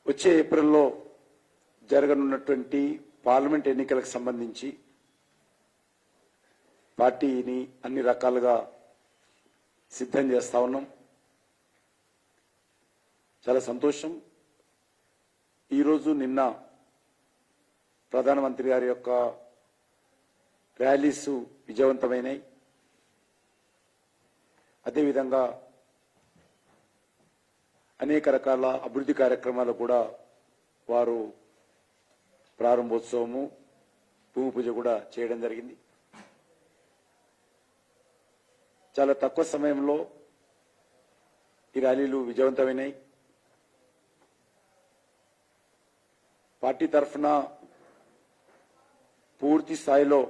వచ్చే ఏప్రిల్లో జరగనున్నటువంటి పార్లమెంట్ ఎన్నికలకు సంబంధించి పార్టీని అన్ని రకాలుగా సిద్ధం చేస్తా ఉన్నాం. చాలా సంతోషం. ఈరోజు నిన్న ప్రధానమంత్రి గారి యొక్క ర్యాలీస్ విజయవంతమైనాయి. అదేవిధంగా అనేక రకాల అభివృద్ధి కార్యక్రమాలు కూడా వారు ప్రారంభోత్సవము భూమి పూజ కూడా చేయడం జరిగింది. చాలా తక్కువ సమయంలో ఈ ర్యాలీలు విజయవంతమైనాయి. పార్టీ తరఫున పూర్తి స్థాయిలో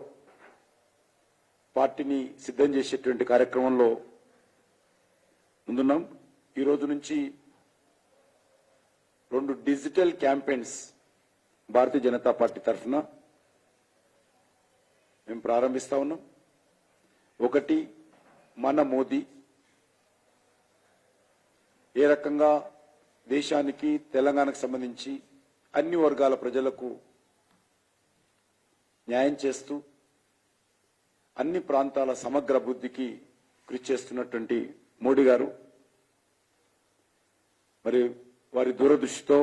పార్టీని సిద్ధం చేసేటువంటి కార్యక్రమంలో ముందున్నాం. ఈ రోజు నుంచి 2 digital campaigns Bharatiya Janata party తరఫున మేము ప్రారంభిస్తా ఉన్నాం. ఒకటి, మన మోదీ, ఏ రకంగా దేశానికి తెలంగాణకు సంబంధించి అన్ని వర్గాల ప్రజలకు న్యాయం చేస్తూ అన్ని ప్రాంతాల సమగ్ర అభివృద్ధికి కృషి చేస్తున్నటువంటి మోడీ గారు, మరి వారి దూరదృష్టితో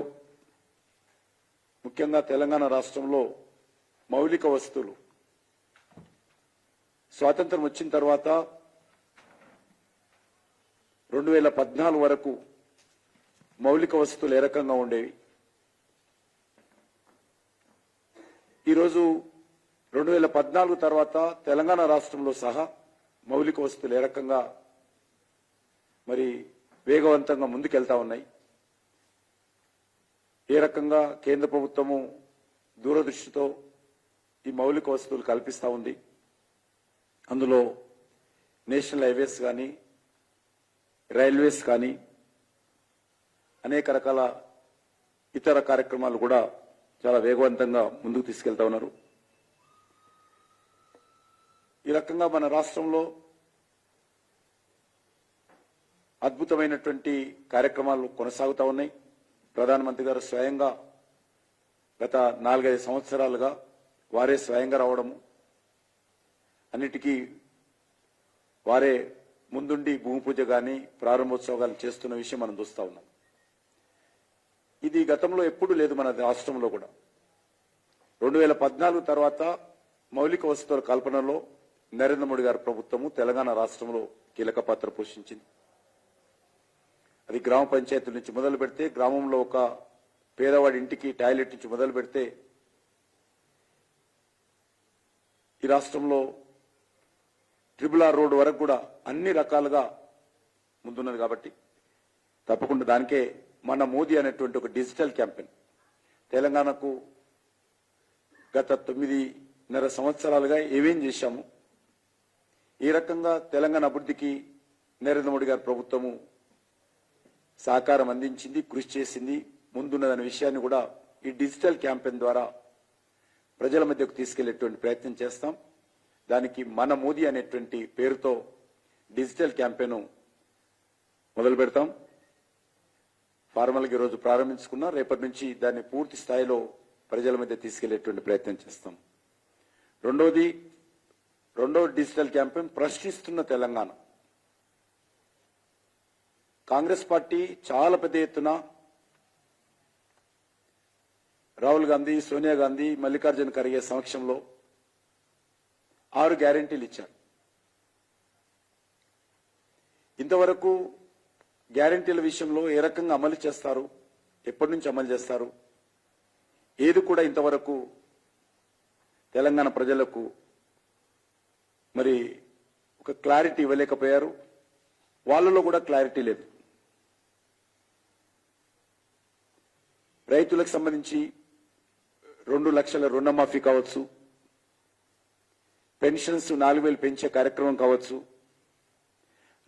ముఖ్యంగా తెలంగాణ రాష్ట్రంలో మౌలిక వస్తువులు స్వాతంత్రం వచ్చిన తర్వాత 2014 వరకు మౌలిక వస్తువులు ఏ రకంగా ఉండేవి, ఈరోజు 2014 తర్వాత తెలంగాణ రాష్ట్రంలో సహా మౌలిక వస్తువులు ఏ రకంగా మరి వేగవంతంగా ముందుకెళ్తా ఉన్నాయి, ఏ రకంగా కేంద్ర ప్రభుత్వము దూరదృష్టితో ఈ మౌలిక వస్తువులు కల్పిస్తూ ఉంది. అందులో నేషనల్ హైవేస్ కానీ రైల్వేస్ కానీ అనేక రకాల ఇతర కార్యక్రమాలు కూడా చాలా వేగవంతంగా ముందుకు తీసుకెళ్తా ఉన్నారు. ఈ రకంగా మన రాష్ట్రంలో అద్భుతమైనటువంటి కార్యక్రమాలు కొనసాగుతూ ఉన్నాయి. ప్రధానమంత్రి గారు స్వయంగా గత 4-5 సంవత్సరాలుగా వారే స్వయంగా రావడము, అన్నిటికీ వారే ముందుండి భూమి పూజ కానీ ప్రారంభోత్సవాలు చేస్తున్న విషయం మనం చూస్తా ఉన్నాం. ఇది గతంలో ఎప్పుడూ లేదు మన రాష్ట్రంలో కూడా. 2014 తర్వాత మౌలిక వస్తువుల కల్పనలో నరేంద్ర మోడీ గారి ప్రభుత్వము తెలంగాణ రాష్ట్రంలో కీలక పాత్ర పోషించింది. అది గ్రామ పంచాయతీల నుంచి మొదలు పెడితే, గ్రామంలో ఒక పేదవాడి ఇంటికి టాయిలెట్ నుంచి మొదలు పెడితే, ఈ రాష్ట్రంలో RRR రోడ్డు వరకు కూడా అన్ని రకాలుగా ముందున్నది. కాబట్టి తప్పకుండా దానికే మన మోదీ అనేటువంటి ఒక డిజిటల్ క్యాంపెయిన్ తెలంగాణకు గత 9.5 సంవత్సరాలుగా ఏమేం చేశాము, ఈ రకంగా తెలంగాణ అభివృద్ధికి నరేంద్ర మోడీ గారి ప్రభుత్వము సహకారం అందించింది, కృషి చేసింది, ముందున్నదనే విషయాన్ని కూడా ఈ డిజిటల్ క్యాంపెయిన్ ద్వారా ప్రజల మధ్యకు తీసుకెళ్లేటువంటి ప్రయత్నం చేస్తాం. దానికి మన మోదీ అనేటువంటి పేరుతో డిజిటల్ క్యాంపెయిన్ మొదలు పెడతాం. ఫార్మల్గా ఈరోజు ప్రారంభించుకున్నా, రేపటి నుంచి దాన్ని పూర్తి స్థాయిలో ప్రజల మధ్య తీసుకెళ్లేటువంటి ప్రయత్నం చేస్తాం. రెండవ డిజిటల్ క్యాంపెయిన్ ప్రశ్నిస్తున్న తెలంగాణ. కాంగ్రెస్ పార్టీ చాలా పెద్ద ఎత్తున రాహుల్ గాంధీ, సోనియా గాంధీ, మల్లికార్జున ఖర్గే సమక్షంలో 6 గ్యారెంటీలు ఇచ్చారు. ఇంతవరకు గ్యారెంటీల విషయంలో ఏ రకంగా అమలు చేస్తారు, ఎప్పటి నుంచి అమలు చేస్తారు, ఏది కూడా ఇంతవరకు తెలంగాణ ప్రజలకు మరి ఒక క్లారిటీ ఇవ్వలేకపోయారు. వాళ్ళలో కూడా క్లారిటీ లేదు. రైతులకు సంబంధించి 2 లక్షల రుణమాఫీ కావచ్చు, పెన్షన్స్ 4,000 పెంచే కార్యక్రమం కావచ్చు,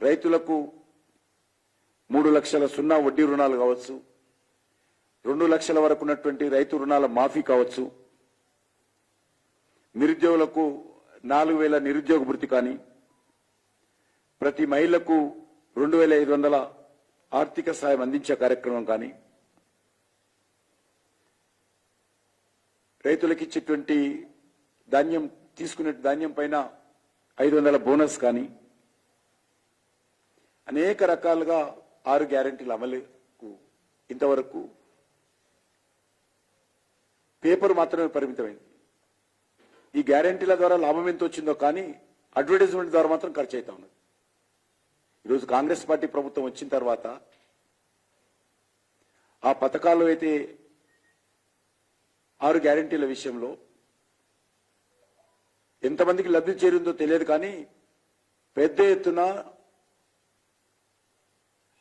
రైతులకు 3 లక్షల సున్నా వడ్డీ రుణాలు కావచ్చు, 2 లక్షల వరకు ఉన్నటువంటి రైతు రుణాల మాఫీ కావచ్చు, నిరుద్యోగులకు 4,000 నిరుద్యోగ భృతి కానీ, ప్రతి మహిళకు 2,500 ఆర్థిక సాయం అందించే కార్యక్రమం కానీ, రైతులకు ఇచ్చేటువంటి ధాన్యం తీసుకునే ధాన్యం పైన 500 బోనస్ కానీ అనేక రకాలుగా 6 గ్యారెంటీల అమలుకు ఇంతవరకు పేపర్ మాత్రమే పరిమితమైంది. ఈ గ్యారెంటీల ద్వారా లాభం ఎంత వచ్చిందో కానీ అడ్వర్టైజ్మెంట్ ద్వారా మాత్రం ఖర్చు అవుతా ఉన్నది. ఈరోజు కాంగ్రెస్ పార్టీ ప్రభుత్వం వచ్చిన తర్వాత ఆ పథకాలు అయితే 6 గ్యారెంటీల విషయంలో ఎంతమందికి లబ్ధి చేరిందో తెలియదు కానీ పెద్ద ఎత్తున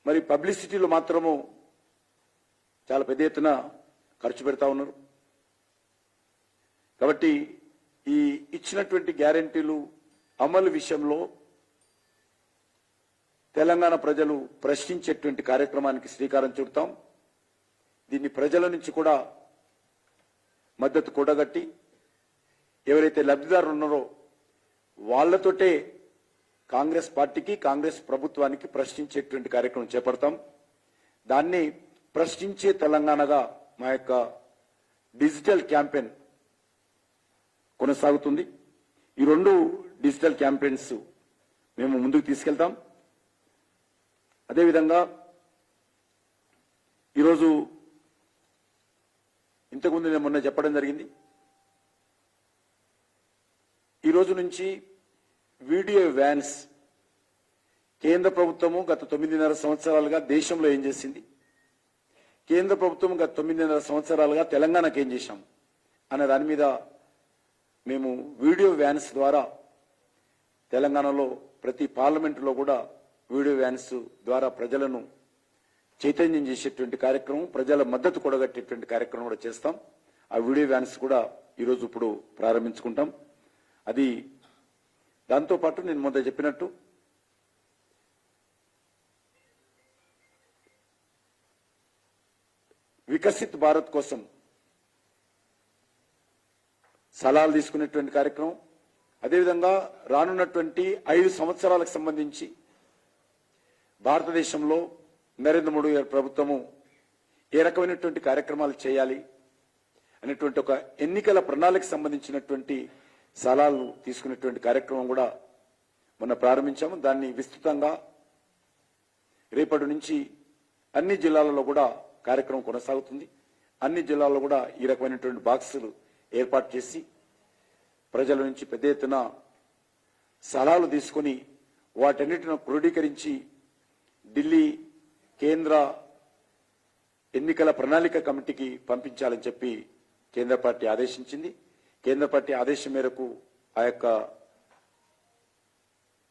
మరి పబ్లిసిటీలో మాత్రము చాలా పెద్ద ఎత్తున ఖర్చు పెడతా ఉన్నారు. కాబట్టి ఈ ఇచ్చినటువంటి గ్యారెంటీలు అమలు విషయంలో తెలంగాణ ప్రజలు ప్రశ్నించేటువంటి కార్యక్రమానికి శ్రీకారం చుడతాం. దీన్ని ప్రజల నుంచి కూడా మద్దతు కూడగట్టి ఎవరైతే లబ్ధిదారులు ఉన్నారో వాళ్లతోటే కాంగ్రెస్ పార్టీకి కాంగ్రెస్ ప్రభుత్వానికి ప్రశ్నించేటువంటి కార్యక్రమం చేపడతాం. దాన్ని ప్రశ్నించే తెలంగాణగా మా యొక్క డిజిటల్ క్యాంపెయిన్ కొనసాగుతుంది. ఈ 2 డిజిటల్ క్యాంపెయిన్స్ మేము ముందుకు తీసుకెళ్తాం. అదేవిధంగా ఈరోజు ఇంతకుముందు నేను మొన్న చెప్పడం జరిగింది, ఈ రోజు నుంచి వీడియో వ్యాన్స్ కేంద్ర ప్రభుత్వము గత 9.5 సంవత్సరాలుగా దేశంలో ఏం చేసింది, కేంద్ర ప్రభుత్వం గత 9.5 సంవత్సరాలుగా తెలంగాణకు ఏం చేశాం అనే దాని మీద మేము వీడియో వ్యాన్స్ ద్వారా తెలంగాణలో ప్రతి పార్లమెంటులో కూడా వీడియో వ్యాన్స్ ద్వారా ప్రజలను చైతన్యం చేసేటువంటి కార్యక్రమం, ప్రజల మద్దతు కూడగట్టేటువంటి కార్యక్రమం కూడా చేస్తాం. ఆ వీడియో వ్యాన్స్ కూడా ఈరోజు ఇప్పుడు ప్రారంభించుకుంటాం. అది దాంతోపాటు నేను మొదట చెప్పినట్టు వికసిత్ భారత్ కోసం సలహాలు తీసుకునేటువంటి కార్యక్రమం, అదేవిధంగా రానున్నటువంటి 5 సంవత్సరాలకు సంబంధించి భారతదేశంలో నరేంద్ర మోడీ గారి ప్రభుత్వము ఏ రకమైనటువంటి కార్యక్రమాలు చేయాలి అనేటువంటి ఒక ఎన్నికల ప్రణాళికకు సంబంధించినటువంటి సలహాలు తీసుకునేటువంటి కార్యక్రమం కూడా మొన్న ప్రారంభించాము. దాన్ని విస్తృతంగా రేపటి నుంచి అన్ని జిల్లాలలో కూడా కార్యక్రమం కొనసాగుతుంది. అన్ని జిల్లాల్లో కూడా ఈ రకమైనటువంటి బాక్సులు ఏర్పాటు చేసి ప్రజల నుంచి పెద్ద ఎత్తున సలహాలు తీసుకుని వాటన్నిటిని క్రోడీకరించి ఢిల్లీ కేంద్ర ఎన్నికల ప్రణాళిక కమిటీకి పంపించాలని చెప్పి కేంద్ర పార్టీ ఆదేశించింది. కేంద్ర పార్టీ ఆదేశం మేరకు ఆ యొక్క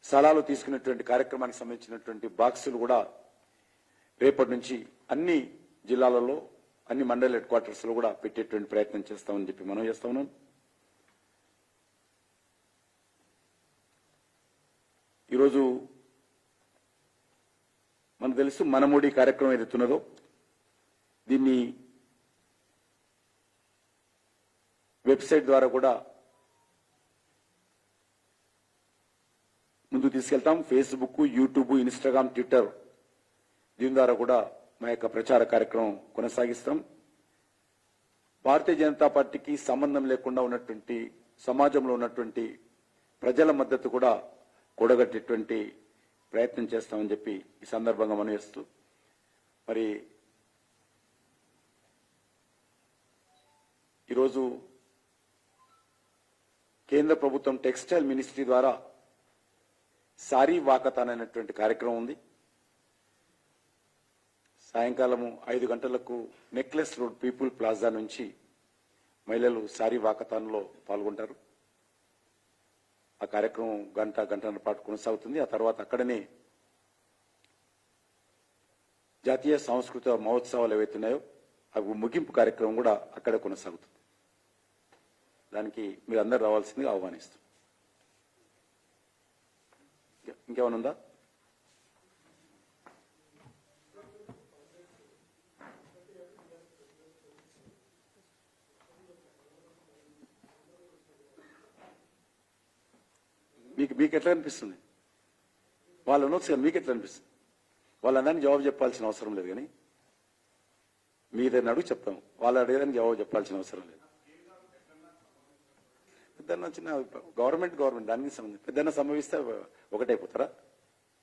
సలహాలు తీసుకున్నటువంటి కార్యక్రమానికి సంబంధించినటువంటి బాక్సులు కూడా రేపటి నుంచి అన్ని జిల్లాలలో అన్ని మండల హెడ్ క్వార్టర్స్ లో కూడా పెట్టేటువంటి ప్రయత్నం చేస్తామని చెప్పి మనం చేస్తా ఉన్నాం. ఈరోజు మనకు తెలుసు మనమోడి కార్యక్రమం ఏదైతున్నదో దీన్ని వెబ్సైట్ ద్వారా కూడా ముందుకు తీసుకెళ్తాం. ఫేస్బుక్, యూట్యూబ్, ఇన్స్టాగ్రామ్, ట్విట్టర్ దీని ద్వారా కూడా మా యొక్క ప్రచార కార్యక్రమం కొనసాగిస్తాం. భారతీయ జనతా పార్టీకి సంబంధం లేకుండా ఉన్నటువంటి సమాజంలో ఉన్నటువంటి ప్రజల మద్దతు కూడా కూడగట్టేటువంటి ప్రయత్నం చేస్తామని చెప్పి ఈ సందర్భంగా మనం చేస్తూ మరి ఈరోజు కేంద్ర ప్రభుత్వం టెక్స్టైల్ మినిస్ట్రీ ద్వారా సారీ వాకథాన్ అనేటువంటి కార్యక్రమం ఉంది. సాయంకాలము 5 గంటలకు నెక్లెస్ రోడ్ పీపుల్ ప్లాజా నుంచి మహిళలు సారీ వాకథాన్లో పాల్గొంటారు. ఆ కార్యక్రమం గంటన్నర పాటు కొనసాగుతుంది. ఆ తర్వాత అక్కడనే జాతీయ సాంస్కృతిక మహోత్సవాలు ఏవైతున్నాయో అవి ముగింపు కార్యక్రమం కూడా అక్కడే కొనసాగుతుంది. దానికి మీరు అందరు రావాల్సిందిగా ఆహ్వానిస్తాం. ఇంకేమైనా ఉందా? మీకు ఎట్లా అనిపిస్తుంది? వాళ్ళు అనొచ్చు కదా, మీకు ఎట్లా అనిపిస్తుంది? వాళ్ళందరినీ జవాబు చెప్పాల్సిన అవసరం లేదు, కానీ మీదైనా అడుగు చెప్తాం. వాళ్ళు అడిగేదానికి జవాబు చెప్పాల్సిన అవసరం లేదు. పెద్దన్న చిన్న గవర్నమెంట్ దానికి సంబంధించి పెద్దన్న సంభవిస్తే ఒకటైపోతారా?